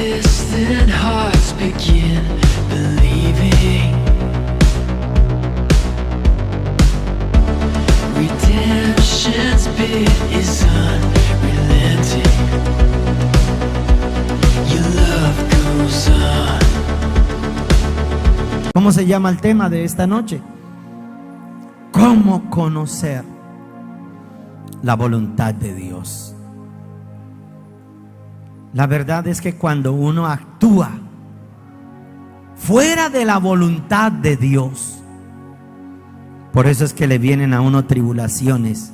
distant hearts begin believing. Redemption's bid is unrelenting. Your love goes on. ¿Cómo se llama el tema de esta noche? ¿Cómo conocer la voluntad de Dios? La verdad es que cuando uno actúa fuera de la voluntad de Dios, por eso es que le vienen a uno tribulaciones,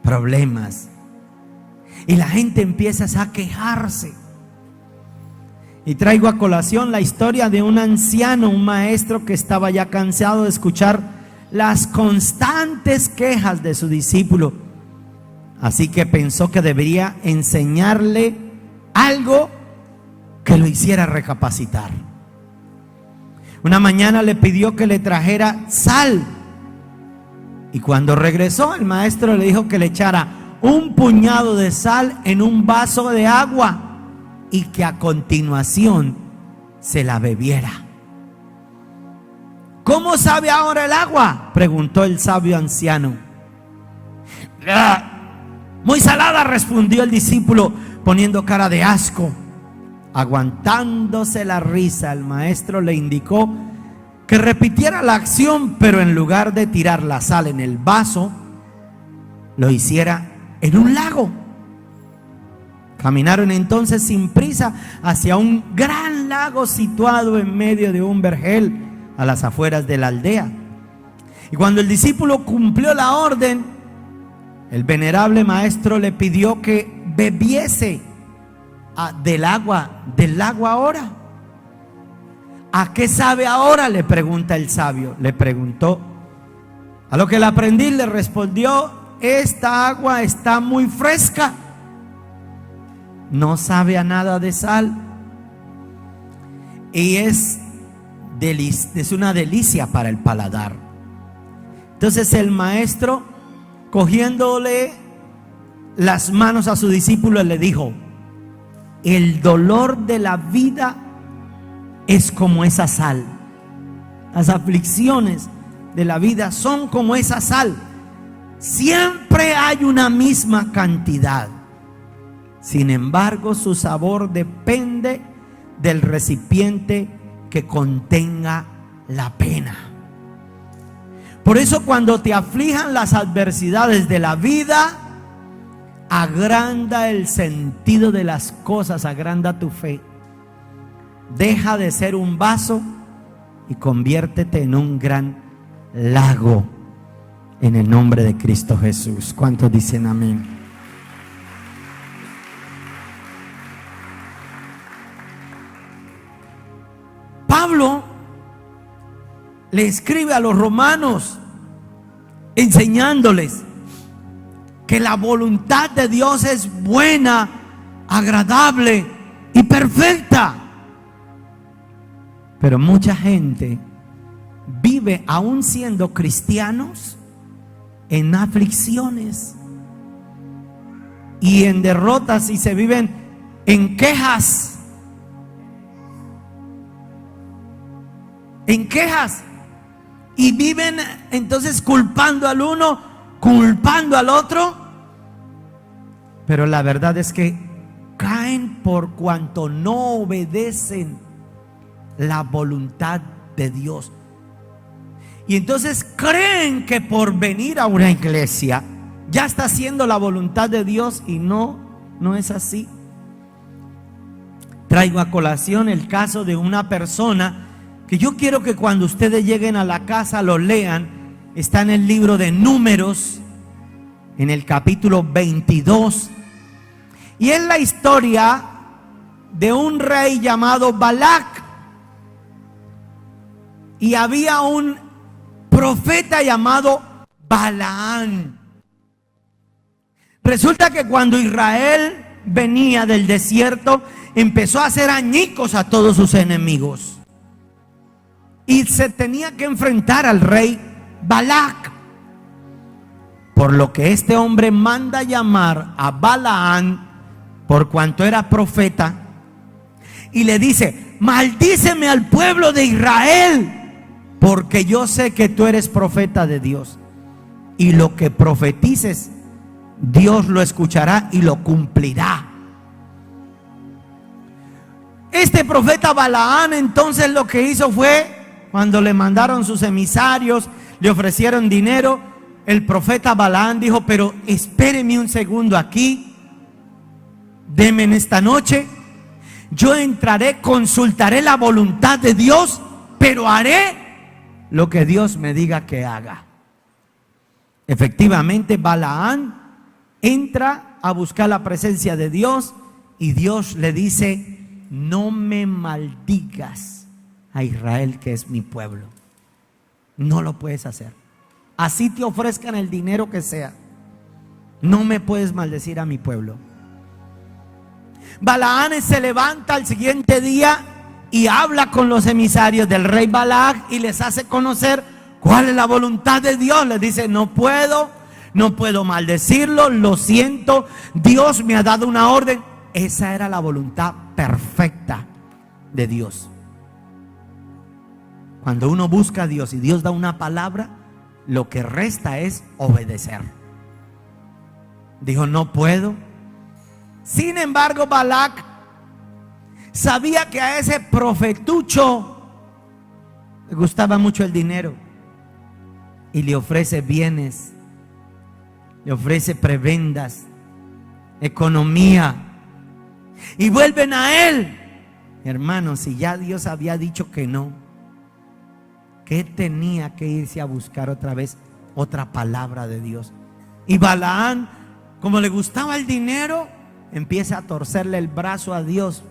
problemas, y la gente empieza a quejarse. Y traigo a colación la historia de un anciano, un maestro que estaba ya cansado de escuchar las constantes quejas de su discípulo. Así que pensó que debería enseñarle algo que lo hiciera recapacitar. Una mañana le pidió que le trajera sal. Y cuando regresó, el maestro le dijo que le echara un puñado de sal en un vaso de agua y que a continuación se la bebiera. ¿Cómo sabe ahora el agua?, preguntó el sabio anciano. Muy salada, respondió el discípulo, poniendo cara de asco. Aguantándose la risa, el maestro le indicó que repitiera la acción, pero en lugar de tirar la sal en el vaso, lo hiciera en un lago. Caminaron entonces sin prisa hacia un gran lago situado en medio de un vergel a las afueras de la aldea. Y cuando el discípulo cumplió la orden, el venerable maestro le pidió que bebiese del agua ahora. ¿A qué sabe ahora?, le pregunta el sabio. Le preguntó. A lo que el aprendiz le respondió: esta agua está muy fresca, no sabe a nada de sal y es una delicia para el paladar. Entonces el maestro, cogiéndole las manos a su discípulo, le dijo: el dolor de la vida es como esa sal. Las aflicciones de la vida son como esa sal. Siempre hay una misma cantidad. Sin embargo, su sabor depende del recipiente que contenga la pena. Por eso, cuando te aflijan las adversidades de la vida, agranda el sentido de las cosas, agranda tu fe. Deja de ser un vaso y conviértete en un gran lago, en el nombre de Cristo Jesús. ¿Cuántos dicen amén? Pablo le escribe a los romanos enseñándoles que la voluntad de Dios es buena, agradable y perfecta. Pero mucha gente vive, aún siendo cristianos, en aflicciones y en derrotas, y se viven en quejas. Y viven entonces culpando al uno, culpando al otro. Pero la verdad es que caen por cuanto no obedecen la voluntad de Dios. Y entonces creen que por venir a una iglesia ya está haciendo la voluntad de Dios, y no es así. Traigo a colación el caso de una persona que yo quiero que cuando ustedes lleguen a la casa lo lean. Está en el libro de Números, en el capítulo 22, y es la historia de un rey llamado Balac, y había un profeta llamado Balaán. Resulta que cuando Israel venía del desierto, empezó a hacer añicos a todos sus enemigos y se tenía que enfrentar al rey Balac, por lo que este hombre manda llamar a Balaán, por cuanto era profeta, y le dice: maldíceme al pueblo de Israel, porque yo sé que tú eres profeta de Dios, y lo que profetices Dios lo escuchará y lo cumplirá. Este profeta Balaán entonces lo que hizo fue, cuando le mandaron sus emisarios, le ofrecieron dinero, el profeta Balaán dijo: pero espéreme un segundo aquí, deme en esta noche, yo entraré, consultaré la voluntad de Dios, pero haré lo que Dios me diga que haga. Efectivamente, Balaán entra a buscar la presencia de Dios y Dios le dice: no me maldigas a Israel, que es mi pueblo. No lo puedes hacer. Así te ofrezcan el dinero que sea, no me puedes maldecir a mi pueblo. Balaán se levanta al siguiente día y habla con los emisarios del rey Balac y les hace conocer cuál es la voluntad de Dios. Les dice: no puedo maldecirlo, lo siento, Dios me ha dado una orden. Esa era la voluntad perfecta de Dios. Cuando uno busca a Dios y Dios da una palabra, lo que resta es obedecer. Dijo: no puedo. Sin embargo, Balac sabía que a ese profetucho le gustaba mucho el dinero y le ofrece bienes, le ofrece prebendas, economía, y vuelven a él. Hermanos, si ya Dios había dicho que no, ¿qué tenía que irse a buscar otra vez otra palabra de Dios? Y Balaán, como le gustaba el dinero, empieza a torcerle el brazo a Dios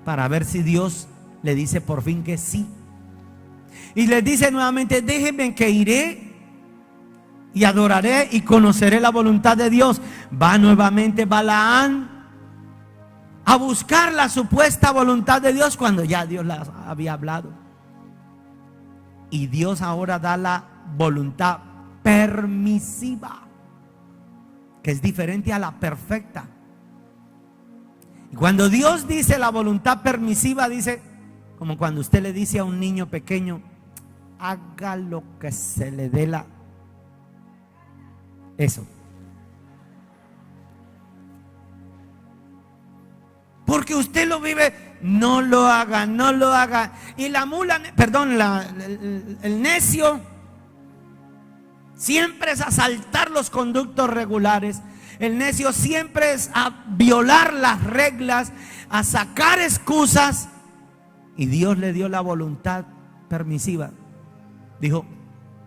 para ver si Dios le dice por fin que sí. Y le dice nuevamente: déjenme que iré y adoraré y conoceré la voluntad de Dios. Va nuevamente Balaán a buscar la supuesta voluntad de Dios cuando ya Dios la había hablado. Y Dios ahora da la voluntad permisiva, que es diferente a la perfecta. Y cuando Dios dice la voluntad permisiva, dice como cuando usted le dice a un niño pequeño: haga lo que se le dé la... Eso. Porque usted lo vive, no lo haga, no lo haga. Y la mula, perdón, el necio siempre es a saltar los conductos regulares. El necio siempre es a violar las reglas, a sacar excusas. Y Dios le dio la voluntad permisiva. Dijo: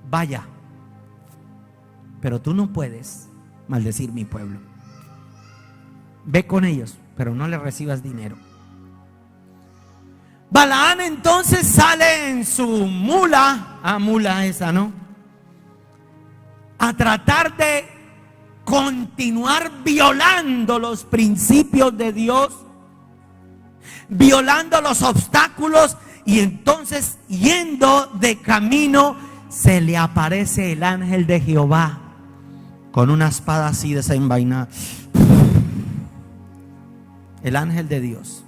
vaya, pero tú no puedes maldecir mi pueblo. Ve con ellos, pero no le recibas dinero. Balaán entonces sale en su mula, mula esa, ¿no?, a tratar de continuar violando los principios de Dios, violando los obstáculos. Y entonces, yendo de camino, se le aparece el ángel de Jehová con una espada así desenvainada. El ángel de Dios.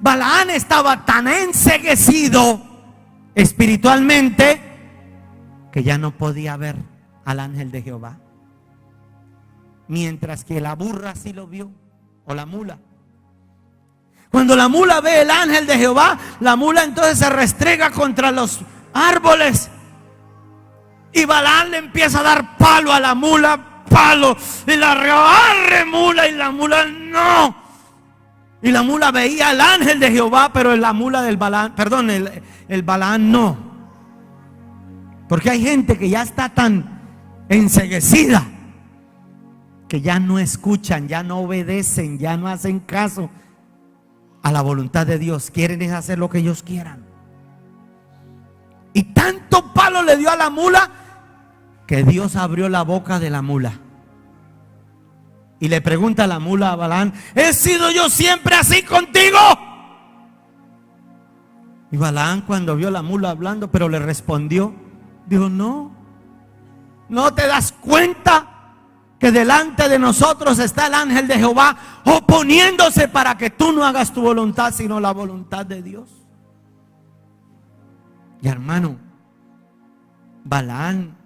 Balaán estaba tan enceguecido espiritualmente que ya no podía ver al ángel de Jehová, mientras que la burra sí lo vio, o la mula. Cuando la mula ve el ángel de Jehová, la mula entonces se restrega contra los árboles y Balaán le empieza a dar palo a la mula, palo, y la agarre mula, y la mula no. Y la mula veía al ángel de Jehová, pero la mula del Balaán, perdón, el Balaán no. Porque hay gente que ya está tan enceguecida que ya no escuchan, ya no obedecen, ya no hacen caso a la voluntad de Dios. Quieren es hacer lo que ellos quieran. Y tanto palo le dio a la mula que Dios abrió la boca de la mula. Y le pregunta a la mula a Balaán: ¿he sido yo siempre así contigo? Y Balaán, cuando vio a la mula hablando, pero le respondió, dijo: no te das cuenta que delante de nosotros está el ángel de Jehová oponiéndose para que tú no hagas tu voluntad, sino la voluntad de Dios. Y hermano, Balaán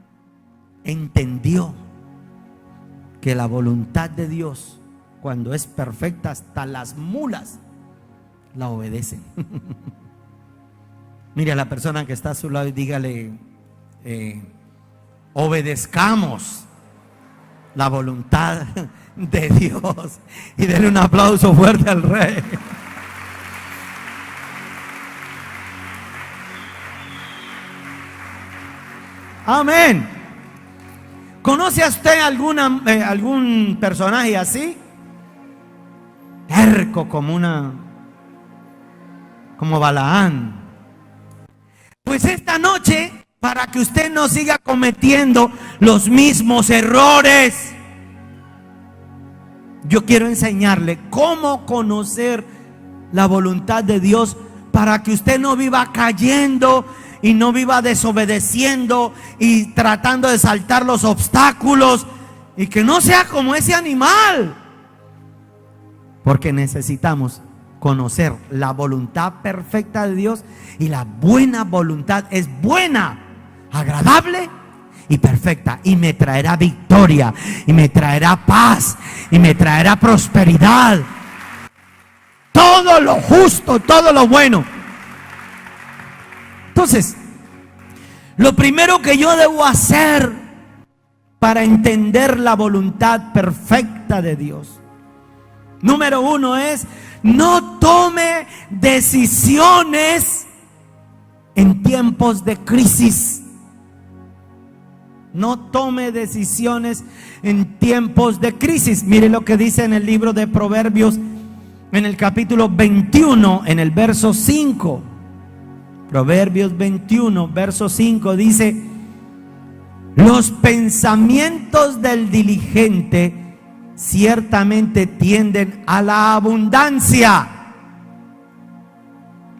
entendió que la voluntad de Dios, cuando es perfecta, hasta las mulas la obedecen. Mire a la persona que está a su lado y dígale, obedezcamos la voluntad de Dios. Y denle un aplauso fuerte al Rey. Amén. ¿Conoce a usted algún personaje así? Terco como Balaán. Pues esta noche, para que usted no siga cometiendo los mismos errores, yo quiero enseñarle cómo conocer la voluntad de Dios, para que usted no viva cayendo y no viva desobedeciendo y tratando de saltar los obstáculos, y que no sea como ese animal. Porque necesitamos conocer la voluntad perfecta de Dios, y la buena voluntad es buena, agradable y perfecta, y me traerá victoria, y me traerá paz, y me traerá prosperidad, todo lo justo, todo lo bueno. Entonces, lo primero que yo debo hacer para entender la voluntad perfecta de Dios, número uno, es no tome decisiones en tiempos de crisis. No tome decisiones en tiempos de crisis. Mire lo que dice en el libro de Proverbios, en el capítulo 21, en el verso 5. Proverbios 21, verso 5 dice: los pensamientos del diligente ciertamente tienden a la abundancia,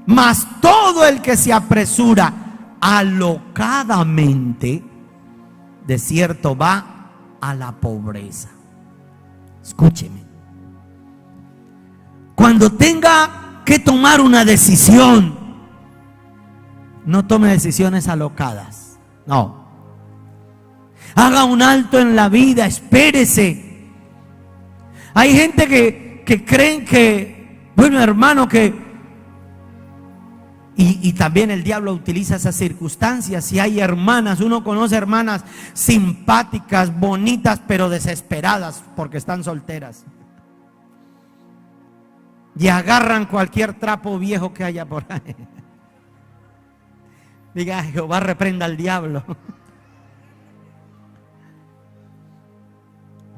mas todo el que se apresura alocadamente, de cierto va a la pobreza. Escúcheme. Cuando tenga que tomar una decisión, no tome decisiones alocadas. No. Haga un alto en la vida, espérese. Hay gente que creen que, bueno, hermano, que y también el diablo utiliza esas circunstancias. Y hay hermanas, uno conoce hermanas simpáticas, bonitas, pero desesperadas porque están solteras, y agarran cualquier trapo viejo que haya por ahí. Diga, Jehová reprenda al diablo.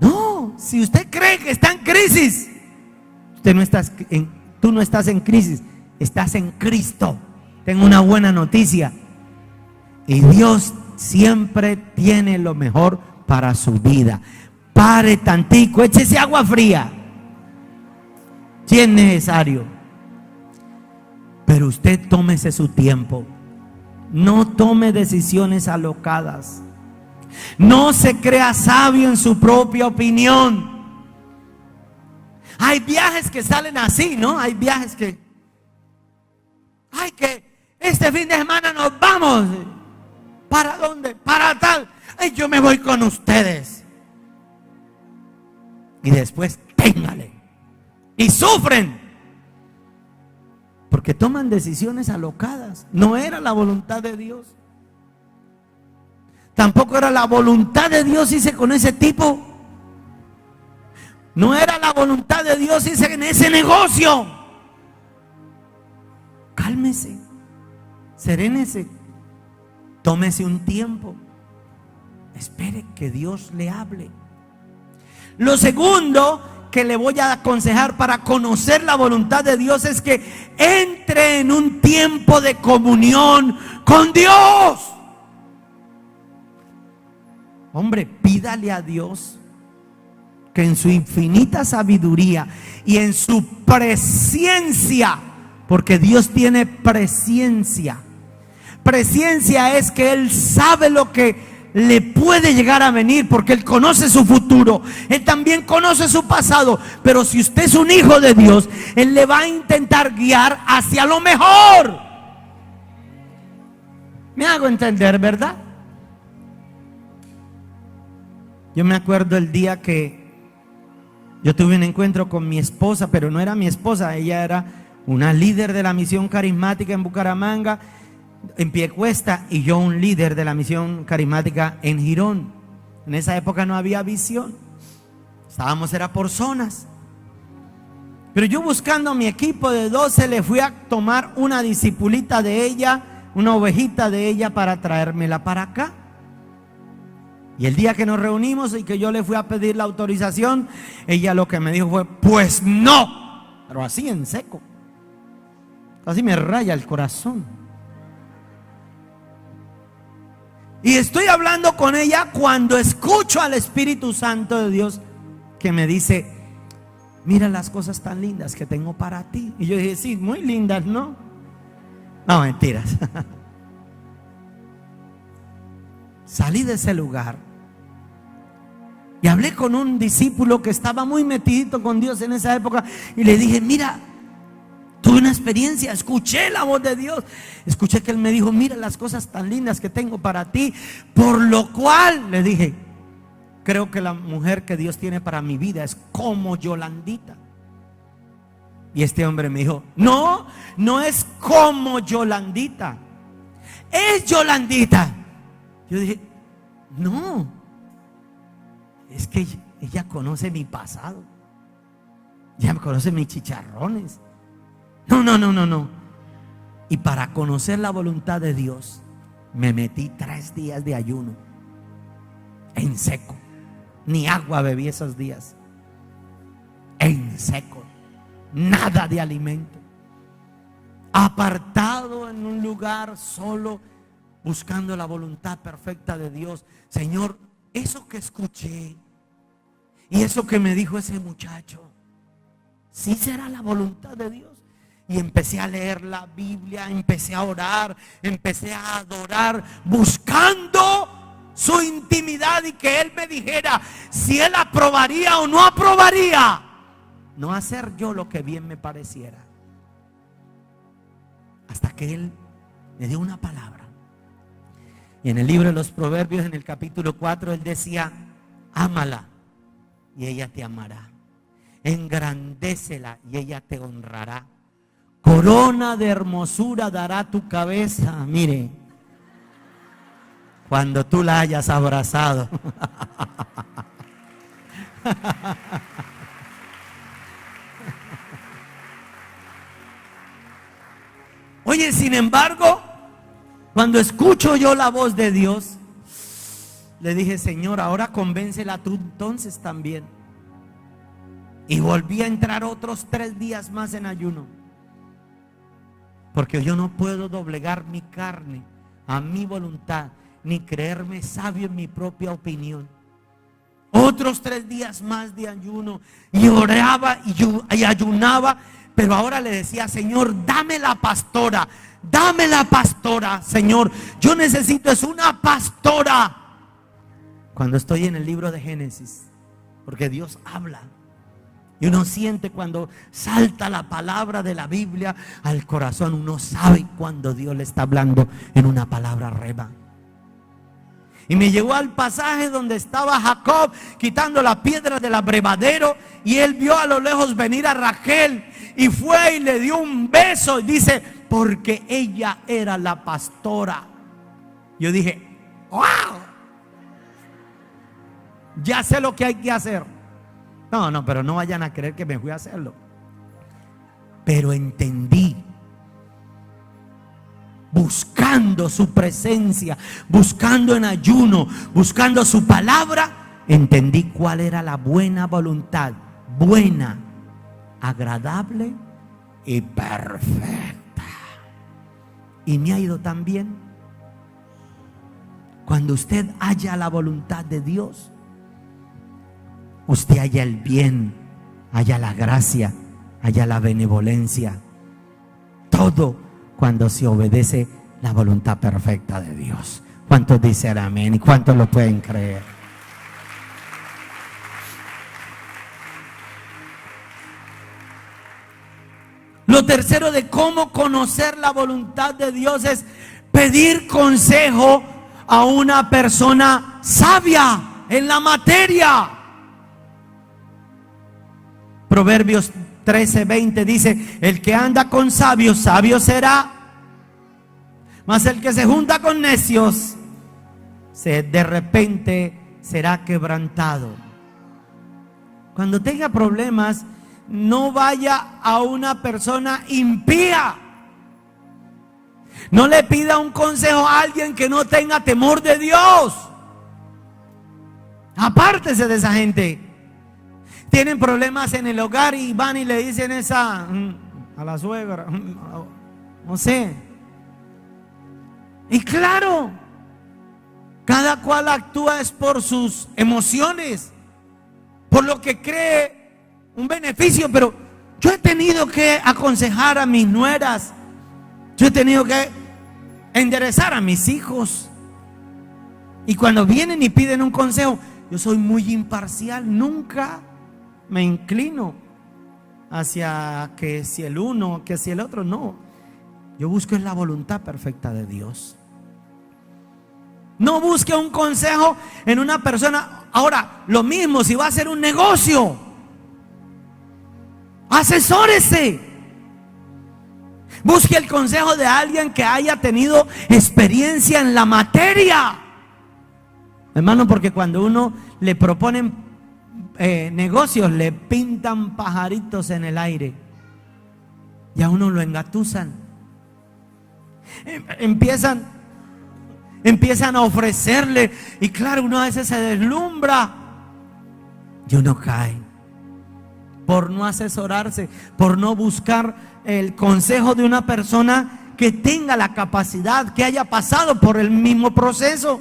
No, si usted cree que está en crisis, tú no estás en crisis, estás en Cristo. Tengo una buena noticia, y Dios siempre tiene lo mejor para su vida. Pare tantico, échese agua fría si es necesario, pero usted tómese su tiempo. No tome decisiones alocadas. No se crea sabio en su propia opinión. Hay viajes que salen así, ¿no? Hay viajes que este fin de semana nos vamos. ¿Para dónde? Para tal. Ay, yo me voy con ustedes. Y después, téngale. Y sufren, porque toman decisiones alocadas. No era la voluntad de Dios. Tampoco era la voluntad de Dios irse con ese tipo. No era la voluntad de Dios irse en ese negocio. Cálmese, serénese, tómese un tiempo, espere que Dios le hable. Lo segundo que le voy a aconsejar para conocer la voluntad de Dios es que entre en un tiempo de comunión con Dios. Hombre, pídale a Dios que en su infinita sabiduría y en su presciencia, porque Dios tiene presciencia. Presciencia es que Él sabe lo que le puede llegar a venir, porque Él conoce su futuro, Él también conoce su pasado. Pero si usted es un hijo de Dios, Él le va a intentar guiar hacia lo mejor. Me hago entender, ¿verdad? Yo me acuerdo el día que yo tuve un encuentro con mi esposa, pero no era mi esposa, ella era una líder de la misión carismática en Bucaramanga, en Piecuesta, y yo un líder de la misión carismática en Girón. En esa época no había visión, era por zonas. Pero yo, buscando a mi equipo de 12, le fui a tomar una discipulita de ella, una ovejita de ella, para traérmela para acá. Y el día que nos reunimos y que yo le fui a pedir la autorización, ella lo que me dijo fue: pues no. Pero así en seco, casi me raya el corazón. Y estoy hablando con ella cuando escucho al Espíritu Santo de Dios que me dice: mira las cosas tan lindas que tengo para ti. Y yo dije: sí, muy lindas, ¿no? No, mentiras. Salí de ese lugar y hablé con un discípulo que estaba muy metidito con Dios en esa época, y le dije: mira, tuve una experiencia, escuché la voz de Dios, escuché que Él me dijo: mira las cosas tan lindas que tengo para ti. Por lo cual, le dije, creo que la mujer que Dios tiene para mi vida es como Yolandita. Y este hombre me dijo: no, no es como Yolandita, es Yolandita. Yo dije: no, es que ella conoce mi pasado, ella conoce mis chicharrones. No. Y para conocer la voluntad de Dios, me metí 3 días de ayuno en seco. Ni agua bebí esos días, en seco, nada de alimento, apartado en un lugar solo, buscando la voluntad perfecta de Dios. Señor, eso que escuché y eso que me dijo ese muchacho, ¿sí será la voluntad de Dios? Y empecé a leer la Biblia, empecé a orar, empecé a adorar, buscando su intimidad, y que Él me dijera si Él aprobaría o no aprobaría. No hacer yo lo que bien me pareciera, hasta que Él me dio una palabra. Y en el libro de los Proverbios, en el capítulo 4, Él decía: ámala y ella te amará, engrandécela y ella te honrará, corona de hermosura dará tu cabeza, mire, cuando tú la hayas abrazado. Oye, sin embargo, cuando escucho yo la voz de Dios, le dije: Señor, ahora convéncela tú entonces también. Y volví a entrar otros 3 días más en ayuno, porque yo no puedo doblegar mi carne a mi voluntad, ni creerme sabio en mi propia opinión. Otros 3 días más de ayuno, y oraba y ayunaba, pero ahora le decía: Señor, dame la pastora, Señor, yo necesito es una pastora. Cuando estoy en el libro de Génesis, porque Dios habla, y uno siente cuando salta la palabra de la Biblia al corazón, uno sabe cuando Dios le está hablando en una palabra rema. Y me llevó al pasaje donde estaba Jacob quitando la piedra del abrevadero, y él vio a lo lejos venir a Rachel, y fue y le dio un beso, y dice: porque ella era la pastora. Yo dije: wow, ya sé lo que hay que hacer. No, pero no vayan a creer que me fui a hacerlo. Pero entendí, buscando su presencia, buscando en ayuno, buscando su palabra, entendí cuál era la buena voluntad, buena, agradable y perfecta. Y me ha ido tan bien. Cuando usted halla la voluntad de Dios, usted halla el bien, halla la gracia, halla la benevolencia. Todo cuando se obedece la voluntad perfecta de Dios. ¿Cuántos dicen amén? ¿Y cuántos lo pueden creer? Lo tercero de cómo conocer la voluntad de Dios es pedir consejo a una persona sabia en la materia. Proverbios 13:20 dice: el que anda con sabios, sabio será, mas el que se junta con necios, de repente será quebrantado. Cuando tenga problemas, no vaya a una persona impía. No le pida un consejo a alguien que no tenga temor de Dios. Apártese de esa gente. Tienen problemas en el hogar y van y le dicen a la suegra, no sé. Y claro, cada cual actúa es por sus emociones, por lo que cree un beneficio, pero yo he tenido que aconsejar a mis nueras, yo he tenido que enderezar a mis hijos, y cuando vienen y piden un consejo, yo soy muy imparcial, nunca me inclino hacia que si el uno, que si el otro, no. Yo busco la voluntad perfecta de Dios. No busque un consejo en una persona. Ahora, lo mismo si va a hacer un negocio, asesórese. Busque el consejo de alguien que haya tenido experiencia en la materia, hermano, porque cuando uno le proponen negocios, le pintan pajaritos en el aire y a uno lo engatusan. Empiezan a ofrecerle, y claro, uno a veces se deslumbra y uno cae por no asesorarse, por no buscar el consejo de una persona que tenga la capacidad, que haya pasado por el mismo proceso.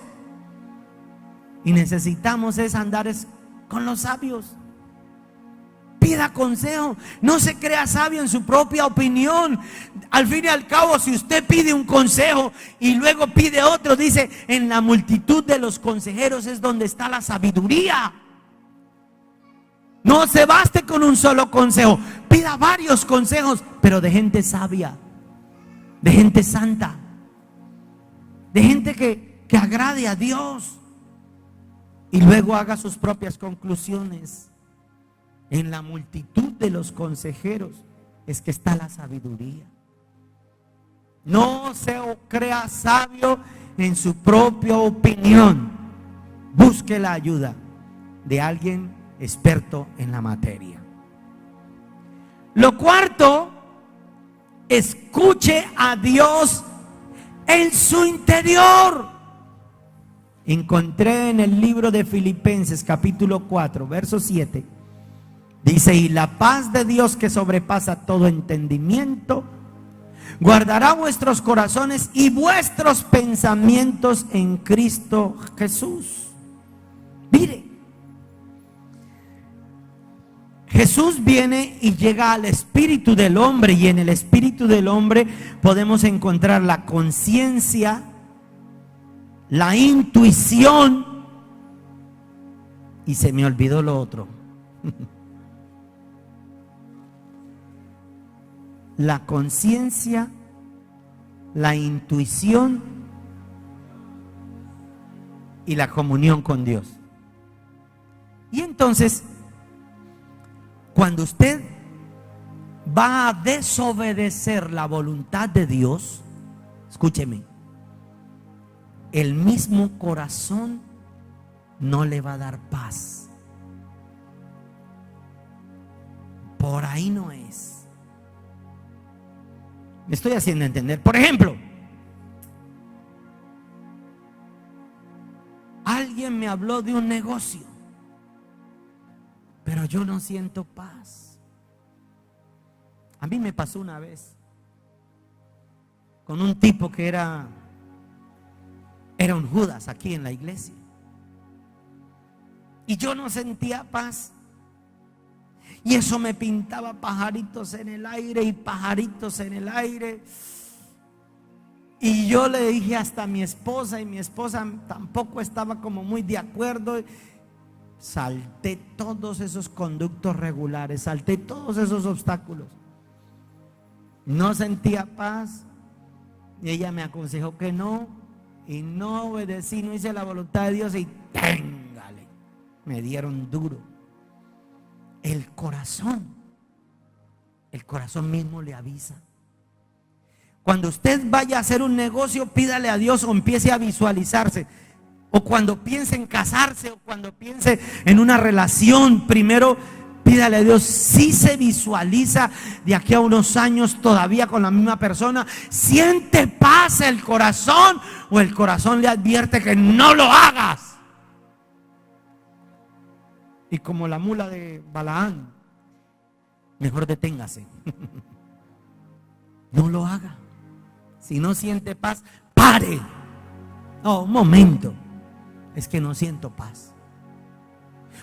Y necesitamos andar con los sabios. Pida consejo, no se crea sabio en su propia opinión. Al fin y al cabo, si usted pide un consejo y luego pide otro, dice: en la multitud de los consejeros es donde está la sabiduría. No se baste con un solo consejo, pida varios consejos, pero de gente sabia, de gente santa, de gente que agrade a Dios, y luego haga sus propias conclusiones. En la multitud de los consejeros es que está la sabiduría. No se crea sabio en su propia opinión. Busque la ayuda de alguien experto en la materia. Lo cuarto, escuche a Dios en su interior. Encontré en el libro de Filipenses capítulo 4, verso 7. Dice: y la paz de Dios, que sobrepasa todo entendimiento, guardará vuestros corazones y vuestros pensamientos en Cristo Jesús. Mire, Jesús viene y llega al espíritu del hombre, y en el espíritu del hombre podemos encontrar la conciencia, la intuición, y se me olvidó lo otro. La conciencia, la intuición y la comunión con Dios. Y entonces, cuando usted va a desobedecer la voluntad de Dios, escúcheme, el mismo corazón no le va a dar paz. Por ahí no es. Me estoy haciendo entender. Por ejemplo, alguien me habló de un negocio, pero yo no siento paz. A mí me pasó una vez con un tipo que era un Judas aquí en la iglesia, y yo no sentía paz. Y eso me pintaba pajaritos en el aire y pajaritos en el aire. Y yo le dije hasta a mi esposa, y mi esposa tampoco estaba como muy de acuerdo. Salté todos esos conductos regulares, salté todos esos obstáculos. No sentía paz. Y ella me aconsejó que no. Y no obedecí, no hice la voluntad de Dios. Y téngale, me dieron duro. El corazón mismo le avisa. Cuando usted vaya a hacer un negocio, pídale a Dios o empiece a visualizarse. O cuando piense en casarse, o cuando piense en una relación, primero pídale a Dios si se visualiza de aquí a unos años todavía con la misma persona. ¿Siente paz el corazón o el corazón le advierte que no lo hagas? Y como la mula de Balaán, mejor deténgase. No lo haga. Si no siente paz, pare. No, un momento. Es que no siento paz.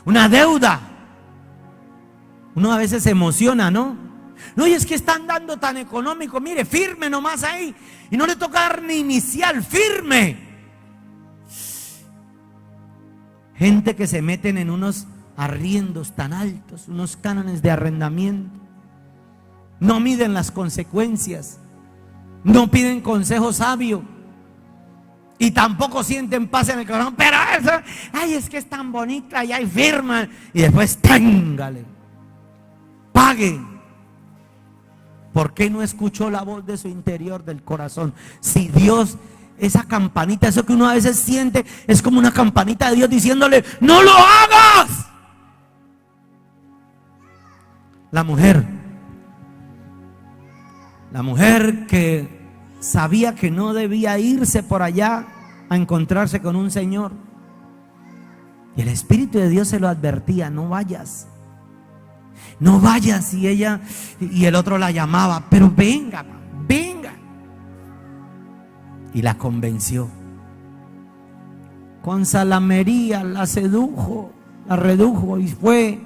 Una deuda. Uno a veces se emociona, ¿no? No, y es que están dando tan económico. Mire, firme nomás ahí. Y no le toca dar ni inicial, firme. Gente que se meten en unos arriendos tan altos, unos cánones de arrendamiento. No miden las consecuencias. No piden consejo sabio. Y tampoco sienten paz en el corazón. Pero eso, ay, es que es tan bonita y ahí firman. Y después téngale. Pague. ¿Por qué no escuchó la voz de su interior, del corazón? Si Dios, esa campanita, eso que uno a veces siente, es como una campanita de Dios diciéndole: ¡no lo hagas! La mujer que sabía que no debía irse por allá a encontrarse con un señor, y el Espíritu de Dios se lo advertía: no vayas, no vayas. Y ella, y el otro la llamaba: pero venga, venga. Y la convenció. Con salamería la sedujo, la redujo, y fue.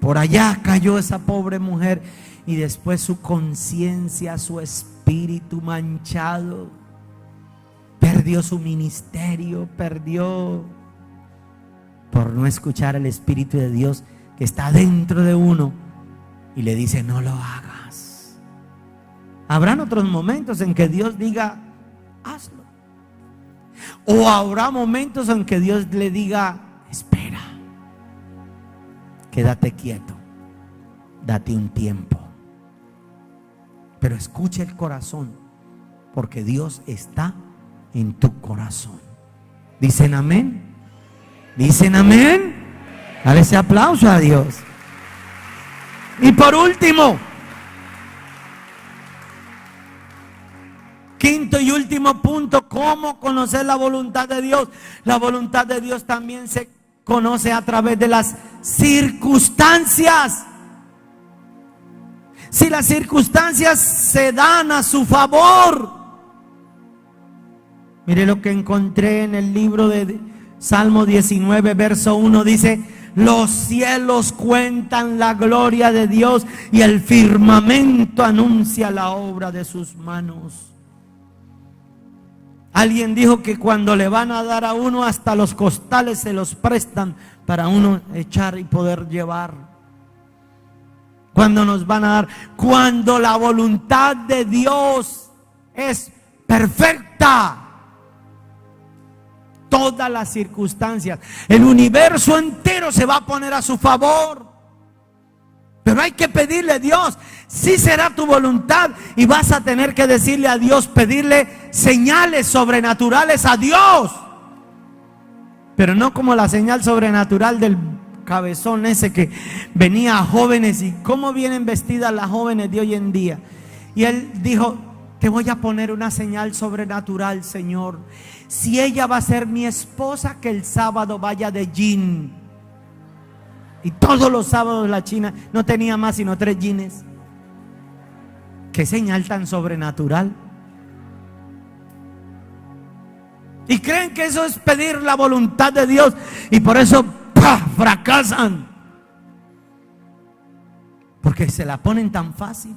Por allá cayó esa pobre mujer. Y después su conciencia, su espíritu manchado, perdió su ministerio, perdió por no escuchar el Espíritu de Dios que está dentro de uno y le dice: no lo hagas. Habrán otros momentos en que Dios diga: hazlo. O habrá momentos en que Dios le diga: espera, quédate quieto, date un tiempo. Pero escucha el corazón, porque Dios está en tu corazón. ¿Dicen amén? ¿Dicen amén? Dale ese aplauso a Dios. Y por último, quinto y último punto: ¿cómo conocer la voluntad de Dios? La voluntad de Dios también se conoce a través de las circunstancias. Si las circunstancias se dan a su favor. Mire lo que encontré en el libro de Salmo 19, verso 1. Dice: los cielos cuentan la gloria de Dios y el firmamento anuncia la obra de sus manos. Alguien dijo que cuando le van a dar a uno, hasta los costales se los prestan para uno echar y poder llevar. Cuando nos van a dar, cuando la voluntad de Dios es perfecta, todas las circunstancias, el universo entero se va a poner a su favor. Pero hay que pedirle a Dios: sí será tu voluntad. Y vas a tener que decirle a Dios, pedirle señales sobrenaturales a Dios. Pero no como la señal sobrenatural del cabezón ese que venía a jóvenes. ¿Y cómo vienen vestidas las jóvenes de hoy en día? Y él dijo: te voy a poner una señal sobrenatural, Señor. Si ella va a ser mi esposa, que el sábado vaya de jean. Y todos los sábados la china no tenía más sino 3 jeans. Qué señal tan sobrenatural. Y creen que eso es pedir la voluntad de Dios, y por eso fracasan, porque se la ponen tan fácil.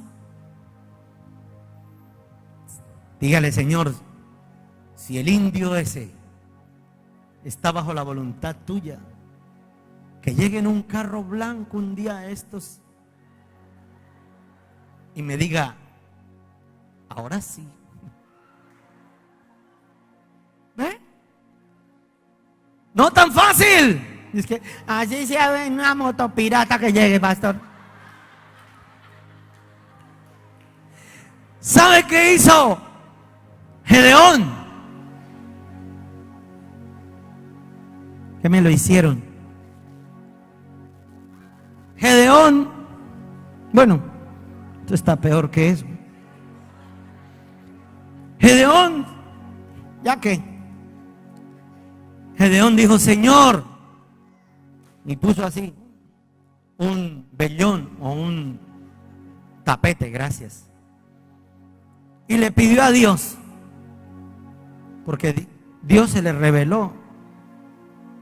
Dígale, Señor, si el indio ese está bajo la voluntad tuya, que llegue en un carro blanco un día a estos y me diga, ahora sí. ¿Ve? No tan fácil. Es que así se ve en una moto pirata que llegue, pastor. ¿Sabe qué hizo Gedeón? ¿Qué me lo hicieron? Gedeón, bueno, esto está peor que eso. Gedeón, ¿ya qué? Gedeón dijo, Señor, y puso así un vellón o un tapete, gracias. Y le pidió a Dios, porque Dios se le reveló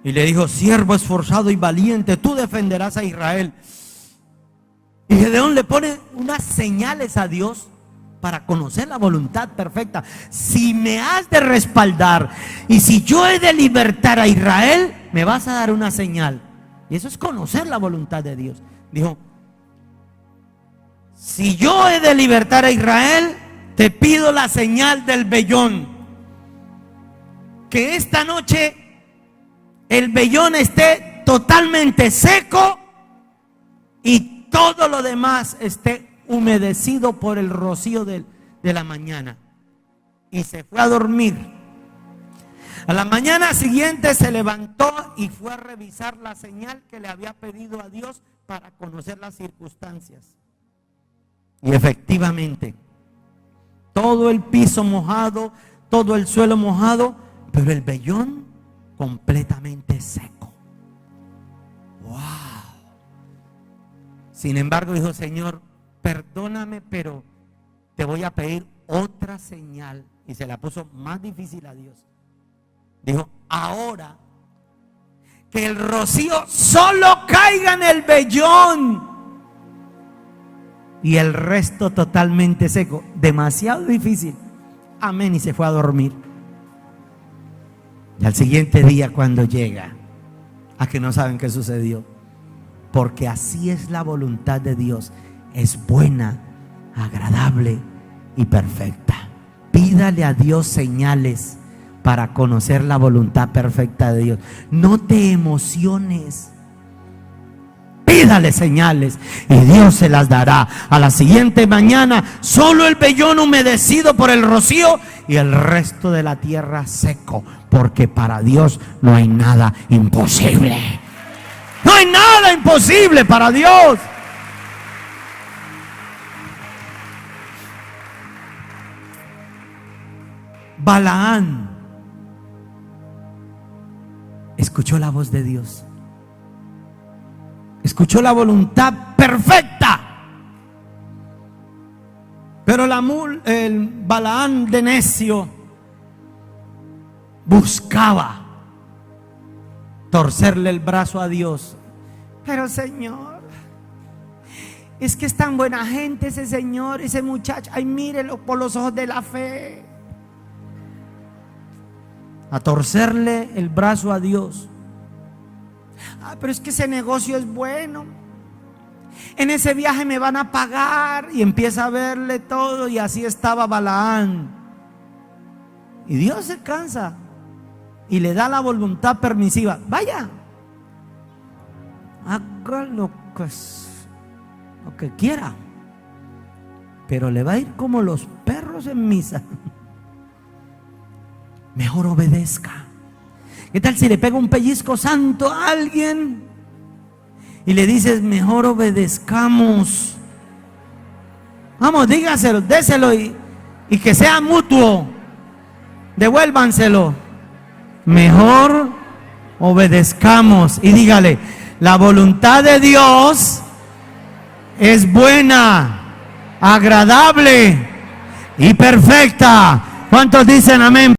y le dijo, siervo esforzado y valiente, tú defenderás a Israel. Y Gedeón le pone unas señales a Dios para conocer la voluntad perfecta. Si me has de respaldar y si yo he de libertar a Israel, me vas a dar una señal. Y eso es conocer la voluntad de Dios. Dijo, si yo he de libertar a Israel, te pido la señal del vellón. Que esta noche el vellón esté totalmente seco y todo lo demás esté humedecido por el rocío de la mañana. Y se fue a dormir. A la mañana siguiente se levantó y fue a revisar la señal que le había pedido a Dios para conocer las circunstancias. Y efectivamente, todo el piso mojado, todo el suelo mojado, pero el vellón completamente seco. ¡Wow! Sin embargo, dijo, Señor, perdóname, pero te voy a pedir otra señal. Y se la puso más difícil a Dios. Dijo, ahora que el rocío solo caiga en el vellón y el resto totalmente seco. Demasiado difícil. Amén. Y se fue a dormir. Y al siguiente día, cuando llega, a que no saben qué sucedió, porque así es la voluntad de Dios, es buena, agradable y perfecta. Pídale a Dios señales para conocer la voluntad perfecta de Dios. No te emociones. Pídale señales y Dios se las dará. A la siguiente mañana, solo el vellón humedecido por el rocío y el resto de la tierra seco, porque para Dios no hay nada imposible. No hay nada imposible para Dios. Balaán escuchó la voz de Dios. Escuchó la voluntad perfecta. Pero el Balaán de necio buscaba torcerle el brazo a Dios. Pero Señor, es que es tan buena gente ese señor, ese muchacho. Ay, mírelo por los ojos de la fe. A torcerle el brazo a Dios. Pero es que ese negocio es bueno. En ese viaje me van a pagar. Y empieza a verle todo. Y así estaba Balaán. Y Dios se cansa y le da la voluntad permisiva. Vaya, haga lo que quiera, pero le va a ir como los perros en misa. Mejor obedezca. ¿Qué tal si le pega un pellizco santo a alguien y le dices, mejor obedezcamos? Vamos, dígaselo, déselo y que sea mutuo. Devuélvanselo. Mejor obedezcamos. Y dígale, la voluntad de Dios es buena, agradable y perfecta. ¿Cuántos dicen amén?